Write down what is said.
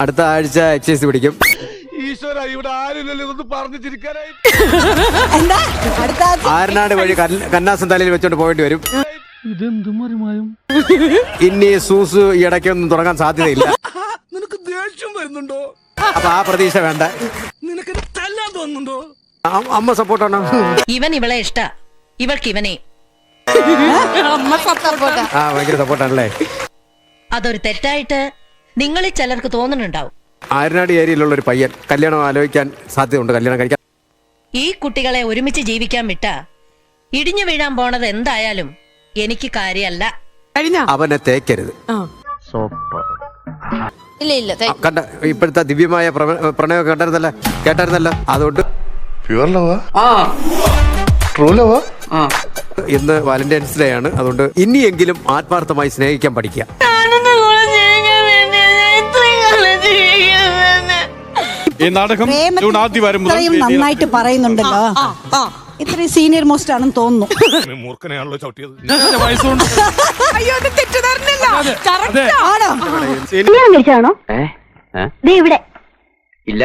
അടുത്ത ആഴ്ച എക്സൈസ് പിടിക്കും. ഈശ്വര ഇവിടെ ആരില്ലല്ലോ ഇതൊന്ന് പറഞ്ഞു ചിരിക്കാനായി. ആരനാട് വഴി കന്നാസം തലയിൽ വെച്ചോണ്ട് പോകേണ്ടി വരും. ഇനി സൂസ് ഈ ഇടയ്ക്കൊന്നും തുടങ്ങാൻ സാധ്യതയില്ല. നിനക്ക് ദേഷ്യം വരുന്നുണ്ടോ? അപ്പൊ ആ പ്രതീക്ഷ വേണ്ട. നിനക്ക് തല്ലാൻ തോന്നുന്നുണ്ടോ? അമ്മ സപ്പോർട്ടാണ്. ഇവൻ ഇവളെ ഇഷ്ട, ഇവൾക്ക് ഇവനെ. ഭയങ്കര സപ്പോർട്ടാണല്ലേ. അതൊരു തെറ്റായിട്ട് നിങ്ങളിൽ ചിലർക്ക് തോന്നുന്നുണ്ടാവും. ആരനാട് ഏരിയയിലുള്ള ഒരു പയ്യൻ കല്യാണം ആലോചിക്കാൻ സാധ്യതയുണ്ട്. കല്യാണം കഴിക്കാൻ ഈ കുട്ടികളെ ഒരുമിച്ച് ജീവിക്കാൻ വിട്ട ഇടിഞ്ഞു വീഴാൻ പോണത് എന്തായാലും എനിക്ക് കാര്യമല്ല. അവനെ തേക്കരുത്. ഇല്ല കണ്ട ഇപ്പോഴത്തെ ദിവ്യമായ പ്രണയം കേട്ടായിരുന്നല്ലോ. അതുകൊണ്ട് ഇന്ന് വാലന്റൈൻസ് ഡേ ആണ്. അതുകൊണ്ട് ഇനിയെങ്കിലും ആത്മാർത്ഥമായി സ്നേഹിക്കാൻ പഠിക്കുക. ഈ നാടകം ജൂൺ ആദ്യം വരും നന്നായിട്ട് പറയുന്നുണ്ടല്ലോ. ഇത്രയും സീനിയർ മോസ്റ്റ് ആണെന്ന് തോന്നുന്നു. മൂർഖനെയാണല്ലോ ചവിട്ടിയത്. ഇവിടെ ഇല്ല.